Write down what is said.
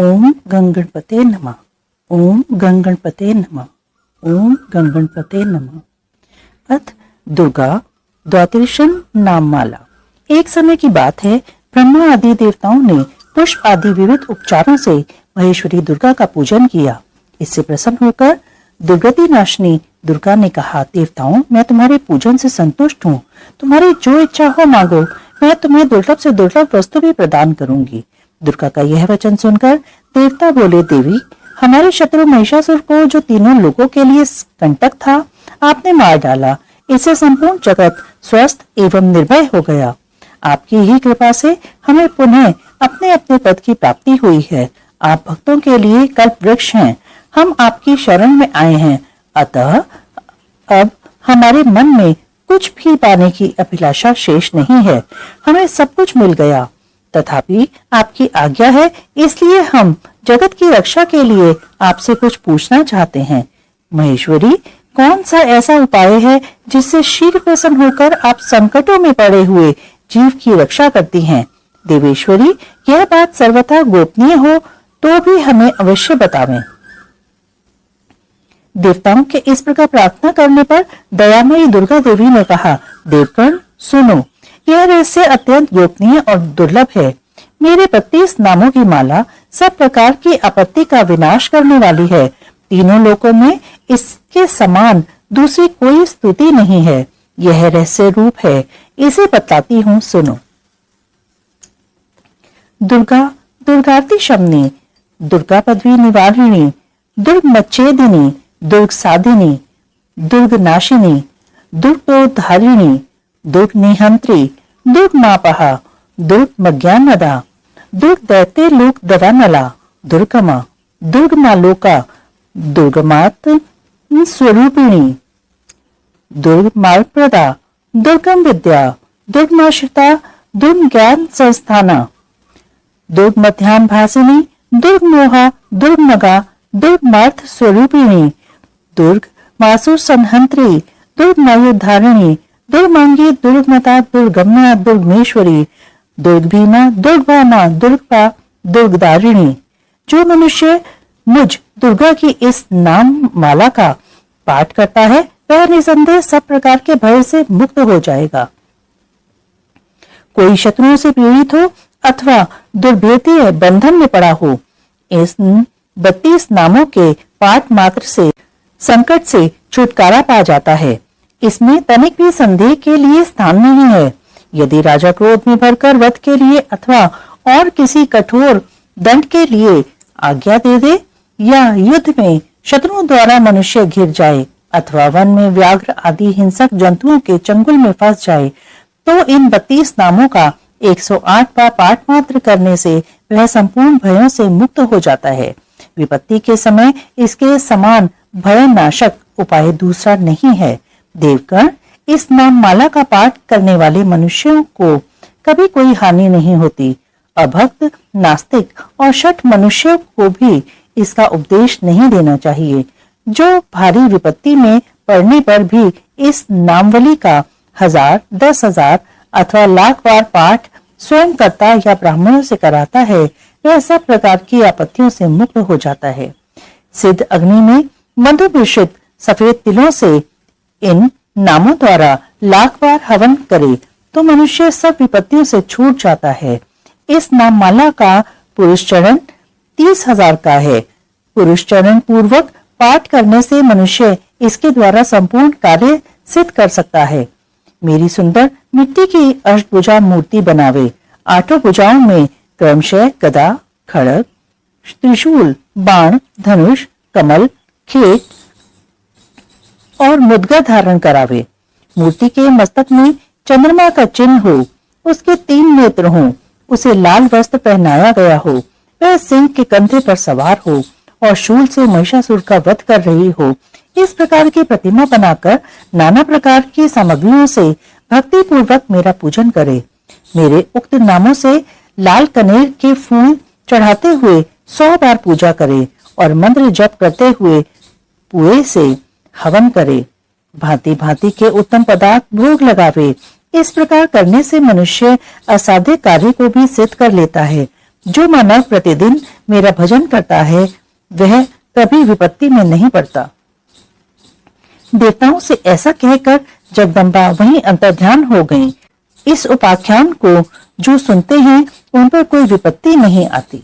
ओम गंगणपते नमः। ओम गंगणपते नमः। ओम गंगणपते नमः। अथ दुर्गा द्वादशीं नाममाला। एक समय की बात है, ब्रह्मा आदि देवताओं ने पुष्प आदि विविध उपचारों से महेश्वरी दुर्गा का पूजन किया। इससे प्रसन्न होकर दुर्गति नाशिनी दुर्गा ने कहा, देवताओं, मैं तुम्हारे पूजन से संतुष्ट हूँ। तुम्हारी जो इच्छा हो मांगो, मैं तुम्हें दुर्लभ से दुर्लभ वस्तु भी प्रदान करूंगी। दुर्गा का यह वचन सुनकर देवता बोले, देवी, हमारे शत्रु महिषासुर को, जो तीनों लोगों के लिए कंटक था, आपने मार डाला। इससे संपूर्ण जगत स्वस्थ एवं निर्भय हो गया। आपकी ही कृपा से हमें पुनः अपने अपने पद की प्राप्ति हुई है। आप भक्तों के लिए कल्प वृक्ष हैं। हम आपकी शरण में आए हैं, अतः अब हमारे मन में कुछ भी पाने की अभिलाषा शेष नहीं है। हमें सब कुछ मिल गया, तथापि आपकी आज्ञा है, इसलिए हम जगत की रक्षा के लिए आपसे कुछ पूछना चाहते हैं। महेश्वरी, कौन सा ऐसा उपाय है जिससे शीघ्र प्रसन्न होकर आप संकटों में पड़े हुए जीव की रक्षा करती हैं? देवेश्वरी, यह बात सर्वथा गोपनीय हो तो भी हमें अवश्य बतावें। देवताओं के इस प्रकार प्रार्थना करने पर दयामयी दुर्गा देवी ने कहा, देवगण सुनो, यह रहस्य अत्यंत गोपनीय और दुर्लभ है। मेरे 32 नामों की माला सब प्रकार की आपत्ति का विनाश करने वाली है। तीनों लोकों में इसके समान दूसरी कोई स्तुति नहीं है। यह रहस्य रूप है, इसे बतलाती हूँ, सुनो। दुर्गा दुर्गाति शमनी, दुर्गा पदवी निवारिणी, दुर्ग मच्छेदिनी, दुर्ग साधिनी, दुर्ग नाशिनी, दुर्गोद्धारिणी, दुर्ग निहंत्री, दुर्ग मापहा, दुर्ग मज्ञानदा, दुर्ग दैत्य लोक दवानला, दुर्गमा, दुर्ग मालोका, दुर्गमात स्वरूपिणी, दुर्ग मार्गप्रदा, दुर्गम विद्या, दुर्गमाश्रिता, दुर्ग ज्ञान संस्थाना, दुर्ग मध्यान्ह भासिनी, दुर्ग मोहा, दुर्ग मगा, दुर्ग मार्थ स्वरूपिणी, दुर्ग मासुर संहंत्री, दुर्ग मायुधारिणी, दुर्ग मांगी, दुर्ग मता, दुर्गम्या, दुर्गमेश्वरी, दुर्ग भीमा, दुर्ग भामा, दुर्गपा, दुर्गदारिणी। जो मनुष्य मुझ दुर्गा की इस नाम माला का पाठ करता है, वह निसंदेह सब प्रकार के भय से मुक्त हो जाएगा। कोई शत्रुओं से पीड़ित हो अथवा दुर्भेद्य बंधन में पड़ा हो, इस 32 नामों के पाठ मात्र से संकट से छुटकारा पा जाता है। इसमें तनिक भी संदेह के लिए स्थान नहीं है। यदि राजा क्रोध में भरकर वध के लिए अथवा और किसी कठोर दंड के लिए आज्ञा दे दे, या युद्ध में शत्रुओं द्वारा मनुष्य घिर जाए अथवा वन में व्याघ्र आदि हिंसक जंतुओं के चंगुल में फंस जाए, तो इन 32 नामों का 108 बार पाठ मात्र करने से वह संपूर्ण भयों से मुक्त हो जाता है। विपत्ति के समय इसके समान भयनाशक उपाय दूसरा नहीं है। देवगण, इस नाम माला का पाठ करने वाले मनुष्यों को कभी कोई हानि नहीं होती। अभक्त, नास्तिक और शठ मनुष्यों को भी इसका उपदेश नहीं देना चाहिए। जो भारी विपत्ति में पड़ने पर भी इस नामवली का 1000, 10,000 अथवा लाख बार पाठ स्वयं करता या ब्राह्मणों से कराता है, वह सब प्रकार की आपत्तियों से मुक्त हो जाता है। सिद्ध अग्नि में मधु मिश्रित सफेद तिलों से इन नामों द्वारा लाख बार हवन करे तो मनुष्य सब विपत्तियों से छूट जाता है। इस नाम माला का पुरुष चरण 30,000 का है। पुरुष चरण पूर्वक पाठ करने से मनुष्य इसके द्वारा संपूर्ण कार्य सिद्ध कर सकता है। मेरी सुंदर मिट्टी की अष्टभुजा मूर्ति बनावे। 8 भुजाओं में क्रमशः गदा, खड़ग, त्रिशूल, बाण, धनुष, कमल, खेत और मुद्गा धारण करावे। मूर्ति के मस्तक में चंद्रमा का चिन्ह हो, उसके 3 नेत्र हों, उसे लाल वस्त्र पहनाया गया हो, वह सिंह के कंधे पर सवार हो और शूल से महिषासुर का वध कर रही हो। इस प्रकार की प्रतिमा बनाकर नाना प्रकार की सामग्रियों से भक्ति पूर्वक मेरा पूजन करे। मेरे उक्त नामों से लाल कनेर के फूल चढ़ाते हुए 100 बार पूजा करे और मंत्र जप करते हुए पुए से हवन करे। भांति भांति के उत्तम पदार्थ भोग लगावे। इस प्रकार करने से मनुष्य असाध्य कार्य को भी सिद्ध कर लेता है। जो मानव प्रतिदिन मेरा भजन करता है वह कभी विपत्ति में नहीं पड़ता। देवताओं से ऐसा कहकर जगदम्बा वहीं अंतर्ध्यान हो गईं। इस उपाख्यान को जो सुनते हैं उन पर कोई विपत्ति नहीं आती।